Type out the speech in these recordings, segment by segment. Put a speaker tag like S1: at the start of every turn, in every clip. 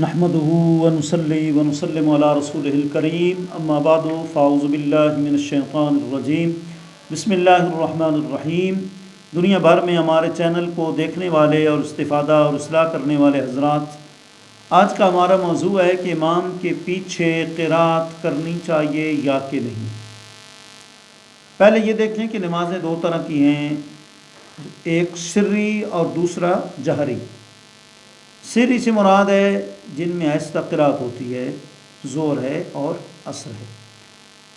S1: نحمده ونصلي ونسلم على رسوله الكريم اما بعد فاعوذ باللہ من الشیطان الرجیم بسم اللہ الرحمن الرحیم۔ دنیا بھر میں ہمارے چینل کو دیکھنے والے اور استفادہ اور اصلاح کرنے والے حضرات، آج کا ہمارا موضوع ہے کہ امام کے پیچھے قرات کرنی چاہیے یا کہ نہیں۔ پہلے یہ دیکھیں کہ نمازیں دو طرح کی ہیں، ایک سری اور دوسرا جہری۔ سری سے مراد ہے جن میں آہستہ قرات ہوتی ہے، زور ہے اور عصر ہے،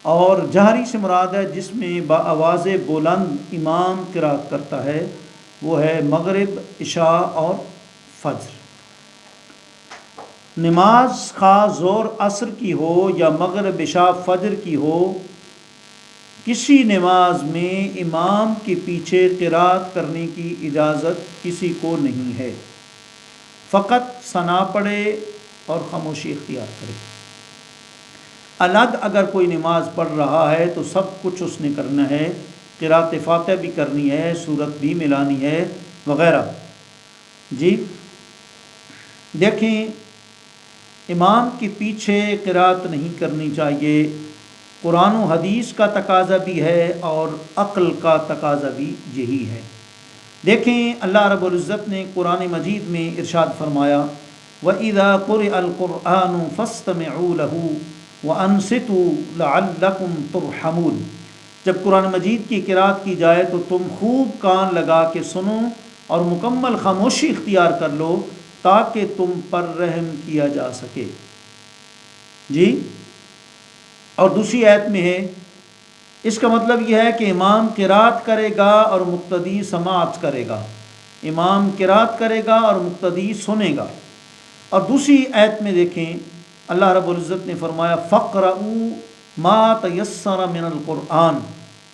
S1: اور جہری سے مراد ہے جس میں بآواز بلند امام قرات کرتا ہے، وہ ہے مغرب، عشاء اور فجر۔ نماز خواہ زور عصر کی ہو یا مغرب عشاء فجر کی ہو، کسی نماز میں امام کے پیچھے قرات کرنے کی اجازت کسی کو نہیں ہے، فقط ثنا پڑھے اور خاموشی اختیار کرے۔ الگ اگر کوئی نماز پڑھ رہا ہے تو سب کچھ اس نے کرنا ہے، قرات فاتحہ بھی کرنی ہے، سورت بھی ملانی ہے وغیرہ۔ جی دیکھیں، امام کے پیچھے قرات نہیں کرنی چاہیے، قرآن و حدیث کا تقاضا بھی ہے اور عقل کا تقاضا بھی یہی ہے۔ دیکھیں، اللہ رب العزت نے قرآن مجید میں ارشاد فرمایا، وَإِذَا قُرِئَ الْقُرْآنُ فَاسْتَمِعُوا لَهُ وَأَنصِتُوا لَعَلَّكُمْ تُرْحَمُونَ۔ جب قرآن مجید کی قرات کی جائے تو تم خوب کان لگا کے سنو اور مکمل خاموشی اختیار کر لو تاکہ تم پر رحم کیا جا سکے۔ جی، اور دوسری آیت میں ہے، اس کا مطلب یہ ہے کہ امام قرات کرے گا اور مقتدی سماعت کرے گا، امام قرات کرے گا اور مقتدی سنے گا۔ اور دوسری آیت میں دیکھیں، اللہ رب العزت نے فرمایا فَقْرَؤُوا مَا تَيَسَّرَ مِنَ الْقُرْآنِ،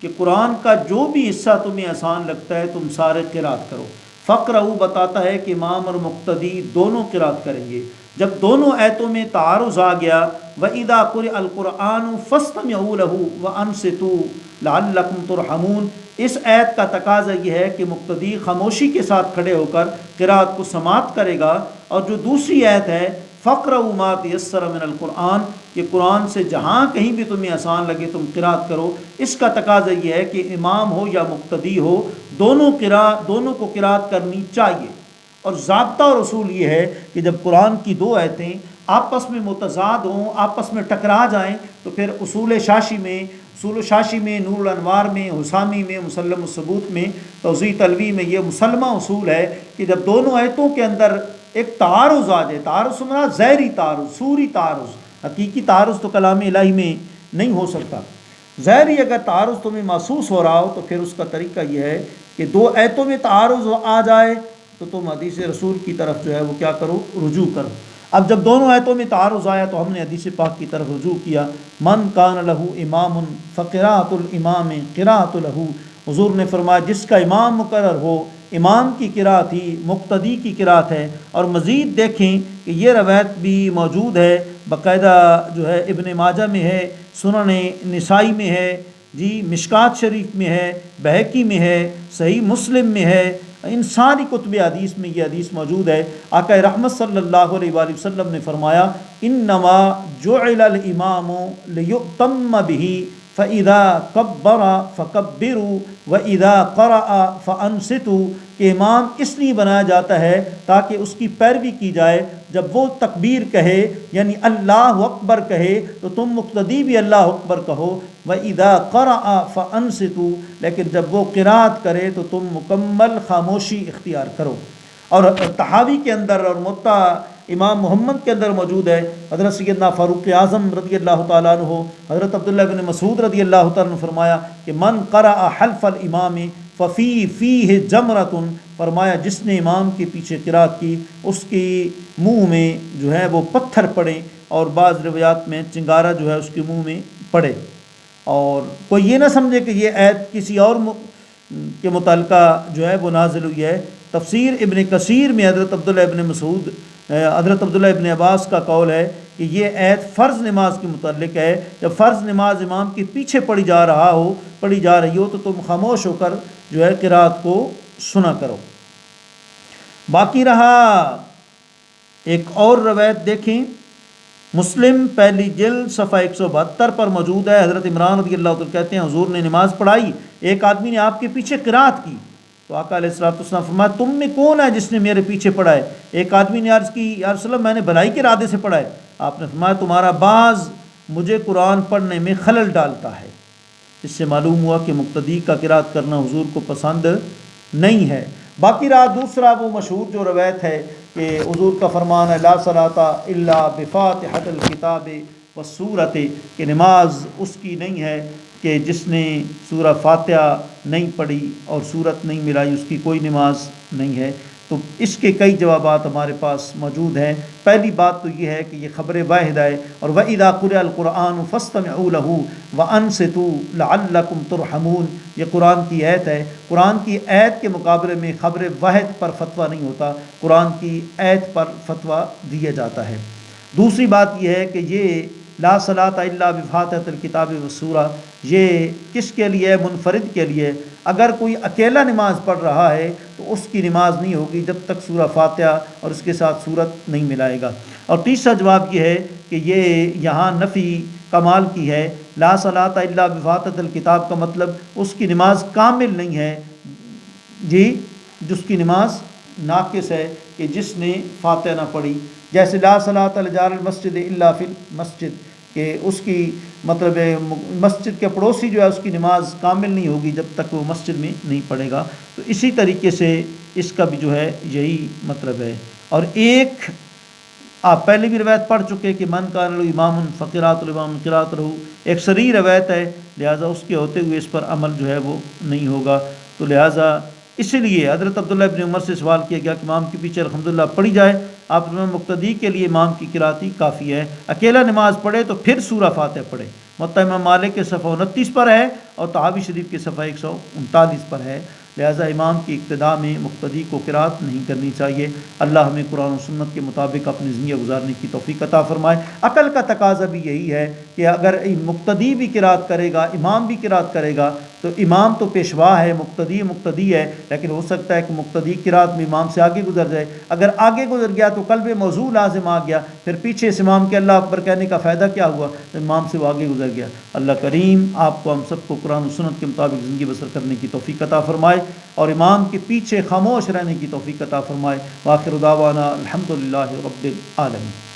S1: کہ قرآن کا جو بھی حصہ تمہیں آسان لگتا ہے تم سارے قرات کرو۔ فَقْرَؤُوا بتاتا ہے کہ امام اور مقتدی دونوں قرات کریں گے۔ جب دونوں آیتوں میں تعارض آ گیا، وَإِذَا قُرِئَ الْقُرْآنُ فَاسْتَمِعُوا لَهُ وَأَنصِتُوا لَعَلَّكُمْ تُرْحَمُونَ، اس آیت کا تقاضا یہ ہے کہ مقتدی خاموشی کے ساتھ کھڑے ہو کر قرات کو سماعت کرے گا، اور جو دوسری آیت ہے فَقْرَؤُوا مَا تَيَسَّرَ مِنَ الْقُرْآنِ، کہ قرآن سے جہاں کہیں بھی تمہیں آسان لگے تم قرات کرو، اس کا تقاضا یہ ہے کہ امام ہو یا مقتدی ہو، دونوں کو قرات کرنی چاہیے۔ اور ضابطہ اور اصول یہ ہے کہ جب قرآن کی دو آیتیں آپس میں متضاد ہوں، آپس میں ٹکرا جائیں، تو پھر اصول شاشی میں، نور الانوار میں، حسامی میں، مسلم الثبوت میں، توضیح تلوی میں یہ مسلمہ اصول ہے کہ جب دونوں آیتوں کے اندر ایک تعارض آ جائے، تعارض سمرا ظاہری تعارض، صوری تعارض، حقیقی تعارض تو کلام الہی میں نہیں ہو سکتا، ظاہری اگر تعارض تمہیں محسوس ہو رہا ہو تو پھر اس کا طریقہ یہ ہے کہ دو آیتوں میں تعارض آ جائے تو تم حدیث رسول کی طرف جو ہے وہ کیا کرو، رجوع کرو۔ اب جب دونوں آیتوں میں تعارض آیا تو ہم نے حدیث پاک کی طرف رجوع کیا، من کان لہ امام فقراۃ الامام قراۃ لہ، حضور نے فرمایا جس کا امام مقرر ہو، امام کی قرات ہی مقتدی کی قرات ہے۔ اور مزید دیکھیں کہ یہ روایت بھی موجود ہے، باقاعدہ جو ہے ابن ماجہ میں ہے، سنن نسائی میں ہے، جی مشکات شریف میں ہے، بہقی میں ہے، صحیح مسلم میں ہے، ان ساری کتب حدیث میں یہ حدیث موجود ہے۔ آقا رحمت صلی اللہ علیہ وآلہ وسلم نے فرمایا انما جعل الامام لیؤتم بہ فاذا کبر فکبروا واذا قرأ فانصتوا، کہ امام اس لیے بنایا جاتا ہے تاکہ اس کی پیروی کی جائے، جب وہ تکبیر کہے یعنی اللہ اکبر کہے تو تم مقتدی بھی اللہ اکبر کہو، وَإِذَا قَرَأَ فَأَنصِتُوا، لیکن جب وہ قرات کرے تو تم مکمل خاموشی اختیار کرو۔ اور تحاوی کے اندر اور موطا امام محمد کے اندر موجود ہے، حضرت سیدنا فاروق اعظم رضی اللہ تعالیٰ عنہ، حضرت عبداللہ بن مسعود رضی اللہ تعالیٰ عنہ فرمایا کہ من قرأ حلف الامام فیہ جمرۃ، فرمایا جس نے امام کے پیچھے قرات کی اس کی منہ میں جو ہے وہ پتھر پڑے، اور بعض روایات میں چنگارہ جو ہے اس کے منہ میں پڑے۔ اور کوئی یہ نہ سمجھے کہ یہ آیت کسی اور کے متعلقہ جو ہے وہ نازل ہوئی ہے۔ تفسیر ابن کثیر میں حضرت عبداللہ ابن عباس کا قول ہے کہ یہ آیت فرض نماز کے متعلق ہے، جب فرض نماز امام کے پیچھے پڑھی جا رہی ہو تو تم خاموش ہو کر جو ہے قرات کو سنا کرو۔ باقی رہا ایک اور روایت دیکھیں، مسلم پہلی جلد صفحہ 172 پر موجود ہے۔ حضرت عمران رضی اللہ عنہ کہتے ہیں حضور نے نماز پڑھائی، ایک آدمی نے آپ کے پیچھے قرات کی، تو آقا علیہ الصلوۃ والسلام فرمایا تم میں کون ہے جس نے میرے پیچھے پڑھا ہے؟ ایک آدمی نے عرض کی یا رسول اللہ میں نے بھلائی کے ارادے سے پڑھا ہے۔ آپ نے فرمایا تمہارا باز مجھے قرآن پڑھنے میں خلل ڈالتا ہے۔ اس سے معلوم ہوا کہ مقتدی کا قرات کرنا حضور کو پسند نہیں ہے۔ باقی رہا دوسرا وہ مشہور جو روایت ہے کہ حضور کا فرمان ہے لا صلاۃ الا بفاتحۃ الکتاب والسورۃ، کہ نماز اس کی نہیں ہے کہ جس نے سورہ فاتحہ نہیں پڑھی اور سورت نہیں ملائی، اس کی کوئی نماز نہیں ہے۔ تو اس کے کئی جوابات ہمارے پاس موجود ہیں۔ پہلی بات تو یہ ہے کہ یہ خبر واحد ہے، اور وَإِذَا قُرِئَ الْقُرْآنُ فَاسْتَمِعُوا لَهُ وَأَنصِتُوا لَعَلَّكُمْ تُرْحَمُونَ، یہ قرآن کی آیت ہے۔ قرآن کی آیت کے مقابلے میں خبر واحد پر فتویٰ نہیں ہوتا، قرآن کی آیت پر فتویٰ دیا جاتا ہے۔ دوسری بات یہ ہے کہ یہ لا صلاۃ الا بفاتحۃ الکتاب والسورہ یہ کس کے لیے؟ منفرد کے لیے۔ اگر کوئی اکیلا نماز پڑھ رہا ہے تو اس کی نماز نہیں ہوگی جب تک سورہ فاتحہ اور اس کے ساتھ سورت نہیں ملائے گا۔ اور تیسرا جواب یہ ہے کہ یہ یہاں نفی کمال کی ہے، لا صلاۃ الا بفاتحۃ الکتاب کا مطلب اس کی نماز کامل نہیں ہے، جی جس کی نماز ناقص ہے کہ جس نے فاتحہ نہ پڑھی، جیسے لا صلاۃ لجار المسجد الا فی المسجد، کہ اس کی مطلب مسجد کے پڑوسی جو ہے اس کی نماز کامل نہیں ہوگی جب تک وہ مسجد میں نہیں پڑھے گا۔ تو اسی طریقے سے اس کا بھی جو ہے یہی مطلب ہے۔ اور ایک آپ پہلے بھی روایت پڑھ چکے کہ من کان له امام فقرات الامام قرات رہو، ایک صریح روایت ہے، لہٰذا اس کے ہوتے ہوئے اس پر عمل جو ہے وہ نہیں ہوگا۔ تو لہٰذا اسی لیے حضرت عبداللہ ابن عمر سے سوال کیا گیا کہ امام کے پیچھے الحمدللہ پڑھی جائے، آپ نے مقتدی کے لیے امام کی قرات ہی کافی ہے، اکیلا نماز پڑھے تو پھر سورہ فاتحہ پڑھے۔ موطا امام مالک کے صفحہ 29 پر ہے اور طحاوی شریف کے صفحہ 139 پر ہے۔ لہٰذا امام کی اقتداء میں مقتدی کو قرات نہیں کرنی چاہیے۔ اللہ ہمیں قرآن و سنت کے مطابق اپنی زندگی گزارنے کی توفیق عطا فرمائے۔ عقل کا تقاضا بھی یہی ہے کہ اگر مقتدی بھی قرات کرے گا، امام بھی قرات کرے گا، تو امام تو پیشوا ہے، مقتدی ہے، لیکن ہو سکتا ہے کہ مقتدی قرات میں امام سے آگے گزر جائے۔ اگر آگے گزر گیا تو قلب موضوع لازم آ گیا، پھر پیچھے سے امام کے اللہ اکبر کہنے کا فائدہ کیا ہوا؟ امام سے وہ آگے گزر گیا۔ اللہ کریم آپ کو ہم سب کو قرآن و سنت کے مطابق زندگی بسر کرنے کی توفیق عطا فرمائے اور امام کے پیچھے خاموش رہنے کی توفیق عطا فرمائے۔ وآخر دعوانا الحمدللہ رب العالمین۔